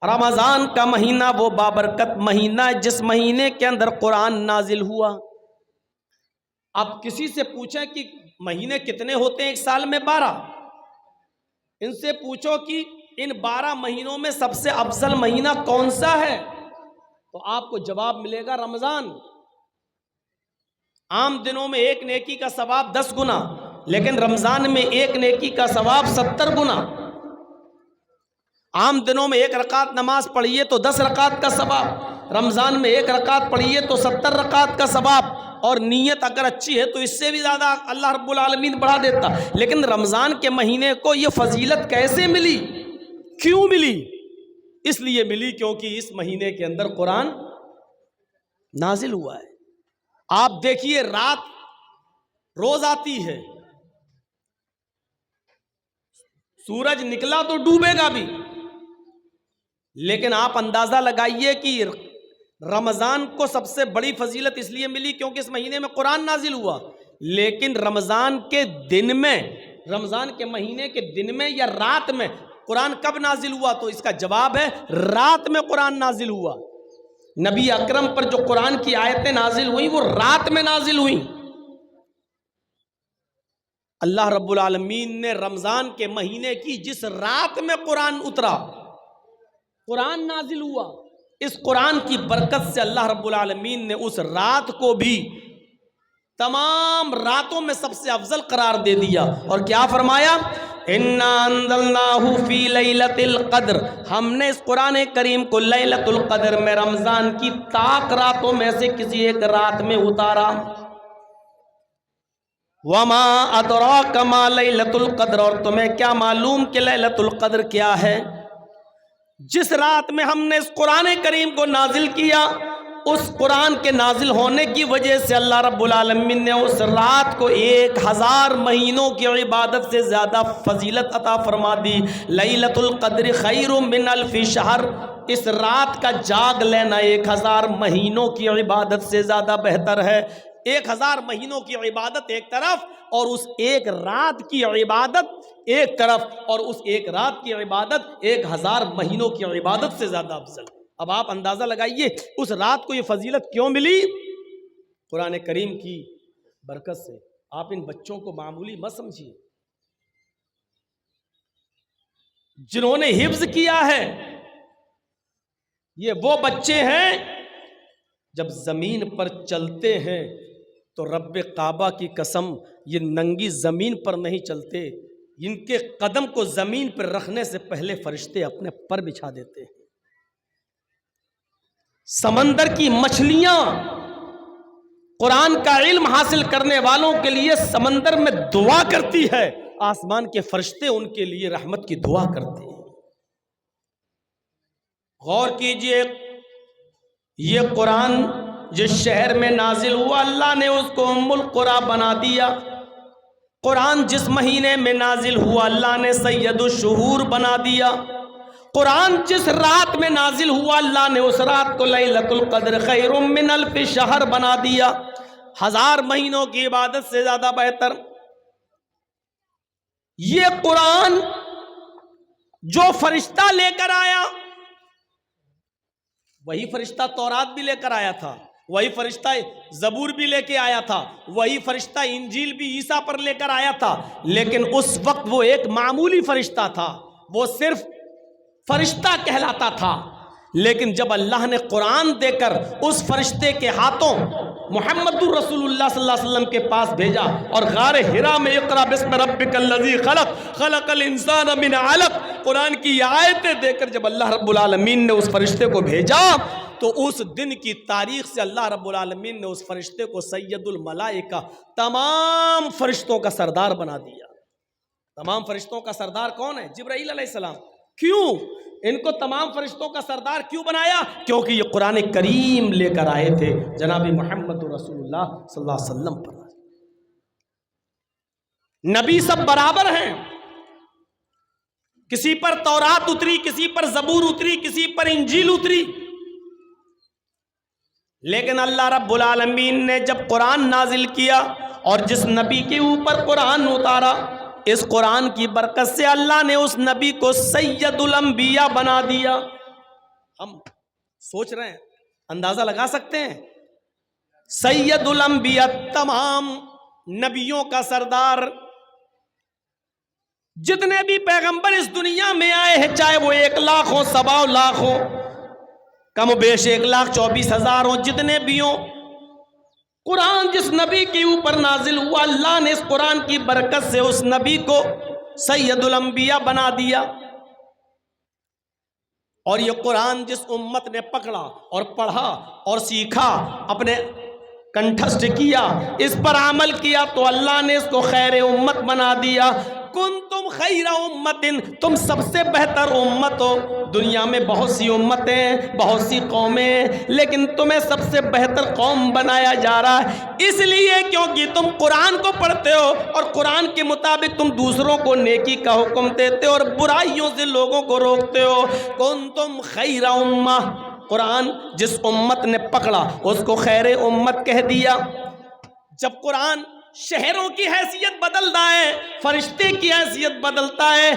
رمضان کا مہینہ وہ بابرکت مہینہ ہے جس مہینے کے اندر قرآن نازل ہوا۔ اب کسی سے پوچھیں کہ مہینے کتنے ہوتے ہیں ایک سال میں؟ 12۔ ان سے پوچھو کہ ان 12 مہینوں میں سب سے افضل مہینہ کون سا ہے، تو آپ کو جواب ملے گا رمضان۔ عام دنوں میں ایک نیکی کا ثواب 10 گنا، لیکن رمضان میں ایک نیکی کا ثواب 70 گنا۔ عام دنوں میں ایک رکعت نماز پڑھیے تو 10 رکعت کا ثواب، رمضان میں ایک رکعت پڑھیے تو 70 رکعت کا ثواب، اور نیت اگر اچھی ہے تو اس سے بھی زیادہ اللہ رب العالمین بڑھا دیتا۔ لیکن رمضان کے مہینے کو یہ فضیلت کیسے ملی، کیوں ملی؟ اس لیے ملی کیونکہ اس مہینے کے اندر قرآن نازل ہوا ہے۔ آپ دیکھیے رات روز آتی ہے، سورج نکلا تو ڈوبے گا بھی، لیکن آپ اندازہ لگائیے کہ رمضان کو سب سے بڑی فضیلت اس لیے ملی کیونکہ اس مہینے میں قرآن نازل ہوا، لیکن رمضان کے دن میں، رمضان کے مہینے کے دن میں یا رات میں قرآن کب نازل ہوا؟ تو اس کا جواب ہے رات میں قرآن نازل ہوا۔ نبی اکرم پر جو قرآن کی آیتیں نازل ہوئیں وہ رات میں نازل ہوئیں۔ اللہ رب العالمین نے رمضان کے مہینے کی جس رات میں قرآن اترا، قرآن نازل ہوا، اس قرآن کی برکت سے اللہ رب العالمین نے اس رات کو بھی تمام راتوں میں سب سے افضل قرار دے دیا، اور کیا فرمایا؟ اِنَّا أَنزَلْنَاهُ فِي لَيْلَةِ الْقَدْرِ، ہم نے اس قرآن کریم کو لیلۃ القدر میں، رمضان کی طاق راتوں میں سے کسی ایک رات میں اتارا۔ وَمَا أَدْرَاكَ مَا لَيْلَةُ الْقَدْرِ، اور تمہیں کیا معلوم کہ لیلۃ القدر کیا ہے؟ جس رات میں ہم نے اس قرآن کریم کو نازل کیا، اس قرآن کے نازل ہونے کی وجہ سے اللہ رب العالمین نے اس رات کو 1000 مہینوں کی عبادت سے زیادہ فضیلت عطا فرما دی۔ لیلۃ القدر خیر من الف شہر، اس رات کا جاگ لینا 1000 مہینوں کی عبادت سے زیادہ بہتر ہے۔ 1000 مہینوں کی عبادت ایک طرف، اور اس ایک رات کی عبادت ایک طرف، اور اس ایک رات کی عبادت 1000 مہینوں کی عبادت سے زیادہ افضل۔ اب آپ اندازہ لگائیے اس رات کو یہ فضیلت کیوں ملی؟ قرآن کریم کی برکت سے۔ آپ ان بچوں کو معمولی مت سمجھیے، جنہوں نے حفظ کیا ہے یہ وہ بچے ہیں جب زمین پر چلتے ہیں تو رب کعبہ کی قسم یہ ننگی زمین پر نہیں چلتے، ان کے قدم کو زمین پر رکھنے سے پہلے فرشتے اپنے پر بچھا دیتے ہیں۔ سمندر کی مچھلیاں قرآن کا علم حاصل کرنے والوں کے لیے سمندر میں دعا کرتی ہے، آسمان کے فرشتے ان کے لیے رحمت کی دعا کرتے ہیں۔ غور کیجئے، یہ قرآن جس شہر میں نازل ہوا اللہ نے اس کو ام القری بنا دیا۔ قرآن جس مہینے میں نازل ہوا اللہ نے سید الشہور بنا دیا۔ قرآن جس رات میں نازل ہوا اللہ نے اس رات کو لیلۃ القدر خیر من الف شہر بنا دیا، 1000 مہینوں کی عبادت سے زیادہ بہتر۔ یہ قرآن جو فرشتہ لے کر آیا، وہی فرشتہ تورات بھی لے کر آیا تھا، وہی فرشتہ زبور بھی لے کے آیا تھا، وہی فرشتہ انجیل بھی عیسیٰ پر لے کر آیا تھا، لیکن اس وقت وہ ایک معمولی فرشتہ تھا، وہ صرف فرشتہ کہلاتا تھا۔ لیکن جب اللہ نے قرآن دے کر اس فرشتے کے ہاتھوں محمد الرسول اللہ صلی اللہ علیہ وسلم کے پاس بھیجا، اور غار حرا میں اقرا بسم ربک الذی خلق خلق الانسان من علق قرآن کی آیتیں دے کر جب اللہ رب العالمین نے اس فرشتے کو بھیجا، تو اس دن کی تاریخ سے اللہ رب العالمین نے اس فرشتے کو سید الملائکہ، تمام فرشتوں کا سردار بنا دیا۔ تمام فرشتوں کا سردار کون ہے؟ جبرائیل علیہ السلام۔ کیوں ان کو تمام فرشتوں کا سردار کیوں بنایا؟ کیونکہ یہ قرآن کریم لے کر آئے تھے جناب محمد رسول اللہ صلی اللہ علیہ وسلم پر۔ نبی سب برابر ہیں، کسی پر تورات اتری، کسی پر زبور اتری، کسی پر انجیل اتری، لیکن اللہ رب العالمین نے جب قرآن نازل کیا اور جس نبی کے اوپر قرآن اتارا، اس قرآن کی برکت سے اللہ نے اس نبی کو سید الانبیاء بنا دیا۔ ہم سوچ رہے ہیں, اندازہ لگا سکتے ہیں. سید الانبیاء, تمام نبیوں کا سردار, جتنے بھی پیغمبر اس دنیا میں آئے ہیں, چاہے وہ 1 لاکھ ہو, 1.25 لاکھ ہو, کم و بیش 1,24,000 ہو, جتنے بھی ہوں, قرآن جس نبی کے اوپر نازل ہوا, اللہ نے اس قرآن کی برکت سے اس نبی کو سید الانبیاء بنا دیا. اور یہ قرآن جس امت نے پکڑا اور پڑھا اور سیکھا, اپنے کنٹھسٹ کیا, اس پر عمل کیا, تو اللہ نے اس کو خیر امت بنا دیا. کنتم خیر امت, تم سب سے بہتر امت ہو. دنیا میں بہت سی امتیں, بہت سی قومیں, لیکن تمہیں سب سے بہتر قوم بنایا جا رہا ہے. اس لیے کیونکہ تم قرآن کو پڑھتے ہو اور قرآن کے مطابق تم دوسروں کو نیکی کا حکم دیتے ہو اور برائیوں سے لوگوں کو روکتے ہو. کنتم خیر امہ, قرآن جس امت نے پکڑا اس کو خیر امت کہہ دیا. جب قرآن شہروں کی حیثیت بدلتا ہے, فرشتے کی حیثیت بدلتا ہے,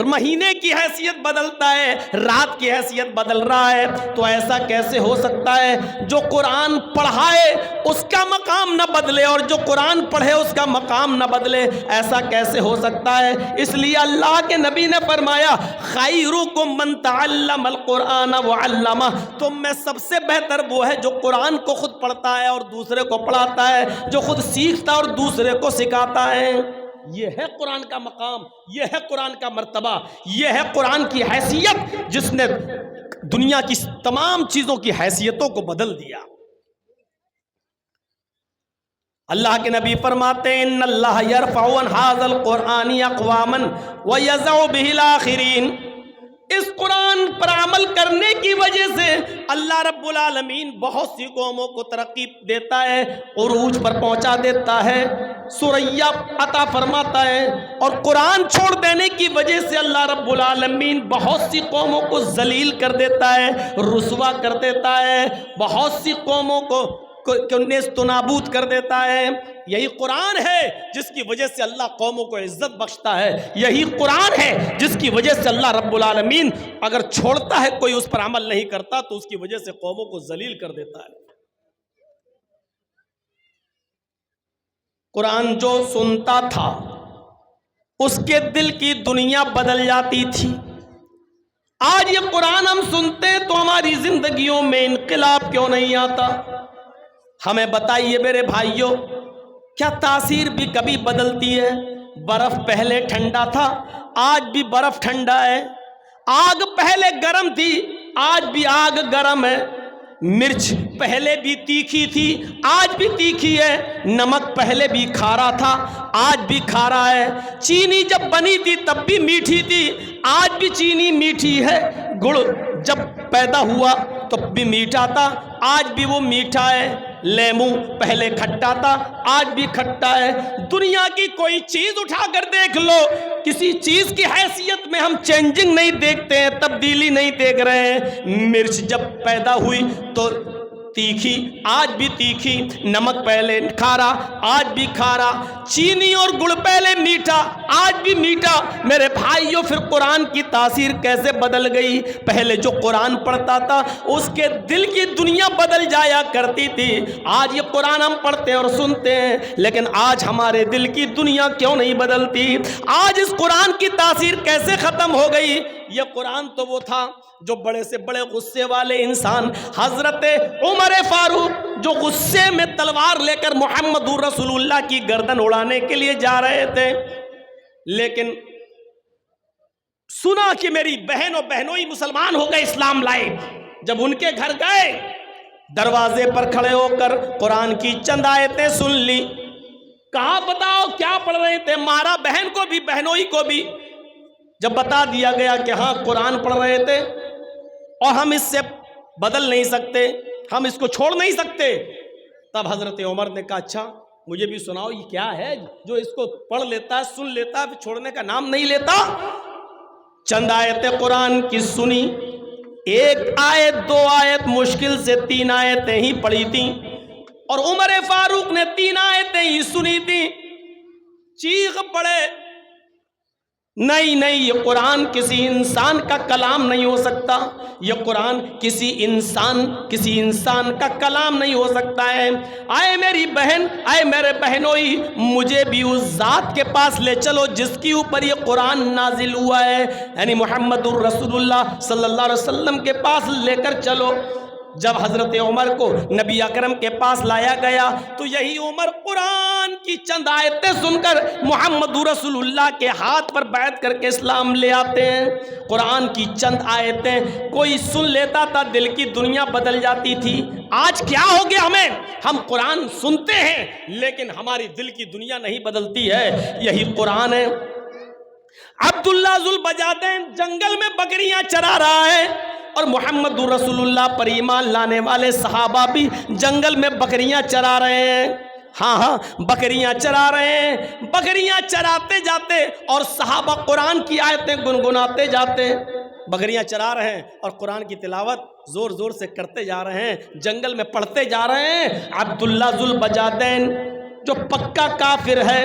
مہینے کی حیثیت بدلتا ہے, رات کی حیثیت بدل رہا ہے, تو ایسا کیسے ہو سکتا ہے جو قرآن پڑھائے اس کا مقام نہ بدلے اور جو قرآن پڑھے اس کا مقام نہ بدلے؟ ایسا کیسے ہو سکتا ہے؟ اس لیے اللہ کے نبی نے فرمایا, خیرکم من تعلم القرآن وعلمہ, تم میں سب سے بہتر وہ ہے جو قرآن کو خود پڑھتا ہے اور دوسرے کو پڑھاتا ہے, جو خود سیکھتا اور دوسرے کو سکھاتا ہے. یہ ہے قرآن کا مقام, یہ ہے قرآن کا مرتبہ, یہ ہے قرآن کی حیثیت جس نے دنیا کی تمام چیزوں کی حیثیتوں کو بدل دیا. اللہ کے نبی فرماتے ہیں, ان اللہ یرفع عن ھذا القرآن اقواما ویضع به الاخرین. اس قرآن پر عمل کرنے کی وجہ سے اللہ رب العالمین بہت سی قوموں کو ترقی دیتا ہے, عروج پر پہنچا دیتا ہے, ثریا عطا فرماتا ہے. اور قرآن چھوڑ دینے کی وجہ سے اللہ رب العالمین بہت سی قوموں کو ذلیل کر دیتا ہے, رسوا کر دیتا ہے, بہت سی قوموں کو نیست و نابود کر دیتا ہے. یہی قرآن ہے جس کی وجہ سے اللہ قوموں کو عزت بخشتا ہے. یہی قرآن ہے جس کی وجہ سے اللہ رب العالمین اگر چھوڑتا ہے, کوئی اس پر عمل نہیں کرتا, تو اس کی وجہ سے قوموں کو ذلیل کر دیتا ہے. قرآن جو سنتا تھا اس کے دل کی دنیا بدل جاتی تھی. آج یہ قرآن ہم سنتے تو ہماری زندگیوں میں انقلاب کیوں نہیں آتا؟ ہمیں بتائیے میرے بھائیوں, کیا تاثیر بھی کبھی بدلتی ہے؟ برف پہلے ٹھنڈا تھا, آج بھی برف ٹھنڈا ہے. آگ پہلے گرم تھی, آج بھی آگ گرم ہے. مرچ پہلے بھی تیکھی تھی, آج بھی تیکھی ہے. نمک پہلے بھی کھارا تھا, آج بھی کھارا ہے. چینی جب بنی تھی تب بھی میٹھی تھی, آج بھی چینی میٹھی ہے. گڑ جب پیدا ہوا تب بھی میٹھا تھا, آج بھی وہ میٹھا ہے. لیمو پہلے کھٹا تھا, آج بھی کھٹا ہے. دنیا کی کوئی چیز اٹھا کر دیکھ لو, کسی چیز کی حیثیت میں ہم چینجنگ نہیں دیکھتے ہیں, تبدیلی نہیں دیکھ رہے ہیں. مرچ جب پیدا ہوئی تو تیکھی, آج بھی تیکھی. نمک پہلے کھارا, آج بھی کھارا. چینی اور گڑ پہلے میٹھا, آج بھی میٹھا. میرے بھائیوں, پھر قرآن کی تاثیر کیسے بدل گئی؟ پہلے جو قرآن پڑھتا تھا اس کے دل کی دنیا بدل جایا کرتی تھی. آج یہ قرآن ہم پڑھتے اور سنتے ہیں, لیکن آج ہمارے دل کی دنیا کیوں نہیں بدلتی؟ آج اس قرآن کی تاثیر کیسے ختم ہو گئی؟ یہ قرآن تو وہ تھا جو بڑے سے بڑے غصے والے انسان حضرت عمر فاروق جو غصے میں تلوار لے کر محمد رسول اللہ کی گردن اڑانے کے لیے جا رہے تھے, لیکن سنا کہ میری بہن و بہنوئی مسلمان ہو گئے, اسلام لائے. جب ان کے گھر گئے, دروازے پر کھڑے ہو کر قرآن کی چند آیتیں سن لی. کہا بتاؤ کیا پڑھ رہے تھے؟ مارا بہن کو بھی بہنوئی کو بھی. جب بتا دیا گیا کہ ہاں قرآن پڑھ رہے تھے اور ہم اس سے بدل نہیں سکتے, ہم اس کو چھوڑ نہیں سکتے, تب حضرت عمر نے کہا اچھا مجھے بھی سناؤ, یہ کیا ہے جو اس کو پڑھ لیتا ہے, سن لیتا ہے, پھر چھوڑنے کا نام نہیں لیتا. چند آیتیں قرآن کی سنی, 1 آیت 2 آیت, مشکل سے 3 آیتیں ہی پڑھی تھیں, اور عمر فاروق نے 3 آیتیں ہی سنی تھیں. چیخ پڑے, نہیں نہیں، یہ قرآن کسی انسان کا کلام نہیں ہو سکتا، یہ قرآن کسی انسان کا کلام نہیں ہو سکتا ہے۔ آئے میری بہن، آئے میرے بہنوئی، مجھے بھی اس ذات کے پاس لے چلو جس کے اوپر یہ قرآن نازل ہوا ہے، یعنی محمد الرسول اللہ صلی اللہ علیہ وسلم کے پاس لے کر چلو۔ جب حضرت عمر کو نبی اکرم کے پاس لایا گیا تو یہی عمر قرآن کی چند آیتیں سن کر محمد رسول اللہ کے ہاتھ پر بیعت کر کے اسلام لے آتے ہیں۔ قرآن کی چند آیتیں کوئی سن لیتا تھا، دل کی دنیا بدل جاتی تھی۔ آج کیا ہو گیا ہمیں؟ ہم قرآن سنتے ہیں لیکن ہماری دل کی دنیا نہیں بدلتی ہے۔ یہی قرآن ہے۔ عبداللہ ذوالبجادین جنگل میں بکریاں چرا رہا ہے اور محمد رسول اللہ پر ایمان لانے والے صحابہ بھی جنگل میں بکریاں چرا رہے ہیں۔ ہاں بکریاں چرا رہے ہیں، بکریاں چراتے جاتے اور صحابہ قرآن کی آیتیں گنگناتے جاتے۔ بکریاں چرا رہے ہیں اور قرآن کی تلاوت زور زور سے کرتے جا رہے ہیں، جنگل میں پڑھتے جا رہے ہیں۔ عبداللہ ذوالبجادین جو پکا کافر ہے،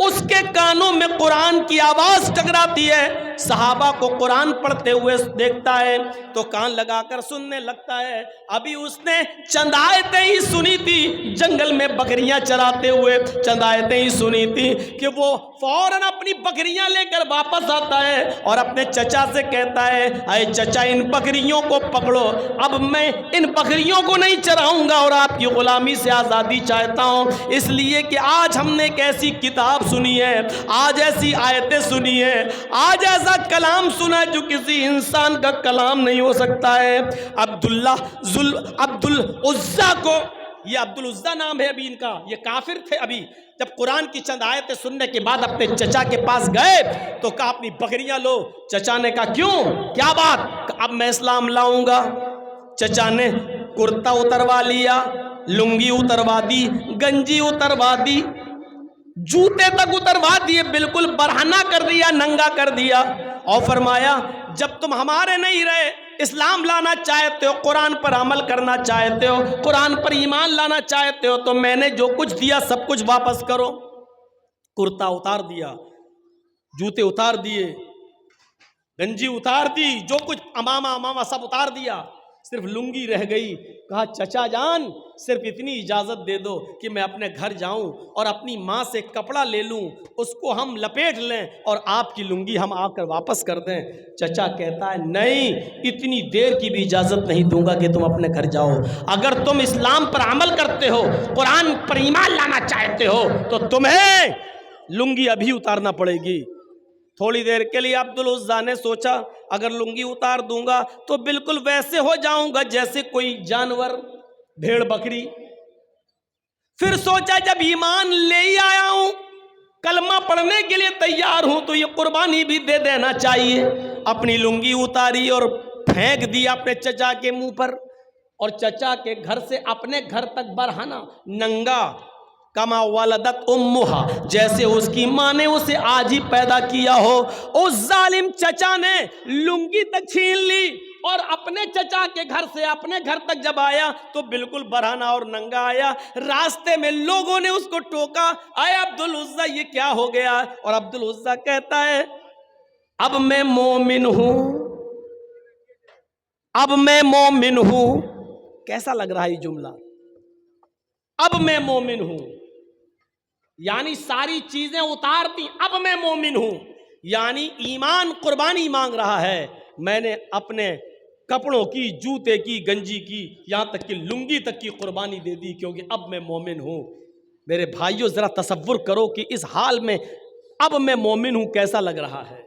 اس کے کانوں میں قرآن کی آواز ٹکراتی ہے، صحابہ کو قرآن پڑھتے ہوئے دیکھتا ہے تو کان لگا کر سننے لگتا ہے۔ ابھی اس نے چند آیتیں ہی سنی تھی، جنگل میں بکریاں چراتے ہوئے چند آیتیں ہی سنی تھی کہ وہ فوراً اپنی بکریاں لے کر واپس آتا ہے اور اپنے چچا سے کہتا ہے، اے چچا ان بکریوں کو پکڑو، اب میں ان بکریوں کو نہیں چراؤں گا اور آپ کی غلامی سے آزادی چاہتا ہوں، اس لیے کہ آج ہم نے ایک ایسی کتاب سنی ہے، آج ایسی آیتیں سنی ہے، آج ایسا کلام سنا جو کسی انسان کا کلام نہیں ہو سکتا ہے۔ عبدالعزیٰ کو، یہ عبدالعزیٰ نام ہے ابھی ان کا، یہ کافر تھے۔ ابھی جب قرآن کی چند آیتیں سننے کے بعد اپنے چچا کے پاس گئے تو کہا اپنی بکریاں لو۔ چچا نے کہا کیوں، کیا بات؟ اب میں اسلام لاؤں گا۔ چچا نے کرتا اتروا لیا، لنگی اتروا دی، گنجی اتروا دی، جوتے تک اتروا دیے، بالکل برہنہ کر دیا، ننگا کر دیا، اور فرمایا جب تم ہمارے نہیں رہے، اسلام لانا چاہتے ہو، قرآن پر عمل کرنا چاہتے ہو، قرآن پر ایمان لانا چاہتے ہو تو میں نے جو کچھ دیا سب کچھ واپس کرو۔ کرتا اتار دیا، جوتے اتار دیے، گنجی اتار دی، جو کچھ امامہ سب اتار دیا، صرف لنگی رہ گئی۔ کہا چچا جان صرف اتنی اجازت دے دو کہ میں اپنے گھر جاؤں اور اپنی ماں سے کپڑا لے لوں، اس کو ہم لپیٹ لیں اور آپ کی لنگی ہم آ کر واپس کر دیں۔ چچا کہتا ہے نہیں، اتنی دیر کی بھی اجازت نہیں دوں گا کہ تم اپنے گھر جاؤ۔ اگر تم اسلام پر عمل کرتے ہو، قرآن پر ایمان لانا چاہتے ہو تو تمہیں لنگی ابھی اتارنا پڑے گی۔ تھوڑی دیر کے لیے عبدالعزیٰ نے سوچا اگر لنگی اتار دوں گا تو بالکل ویسے ہو جاؤں گا جیسے کوئی جانور، بھیڑ بکری۔ پھر سوچا جب ایمان لے ہی آیا ہوں، کلمہ پڑھنے کے لیے تیار ہوں تو یہ قربانی بھی دے دینا چاہیے۔ اپنی لنگی اتاری اور پھینک دی اپنے چچا کے منہ پر، اور چچا کے گھر سے اپنے گھر تک برہنہ، ننگا، کما ولدت امہا، جیسے اس کی ماں نے اسے آج ہی پیدا کیا ہو۔ اس ظالم چچا نے لنگی تک چھین لی اور اپنے چچا کے گھر سے اپنے گھر تک جب آیا تو بالکل برہنہ اور ننگا آیا۔ راستے میں لوگوں نے اس کو ٹوکا، اے عبدالعزیٰ یہ کیا ہو گیا؟ اور عبدالعزیٰ کہتا ہے اب میں مومن ہوں، اب میں مومن ہوں۔ کیسا لگ رہا ہے یہ جملہ؟ اب میں مومن ہوں، یعنی ساری چیزیں اتار دی، اب میں مومن ہوں، یعنی ایمان قربانی مانگ رہا ہے۔ میں نے اپنے کپڑوں کی، جوتے کی، گنجی کی، یہاں تک کہ لنگی تک کی قربانی دے دی کیونکہ اب میں مومن ہوں۔ میرے بھائیوں ذرا تصور کرو کہ اس حال میں اب میں مومن ہوں کیسا لگ رہا ہے۔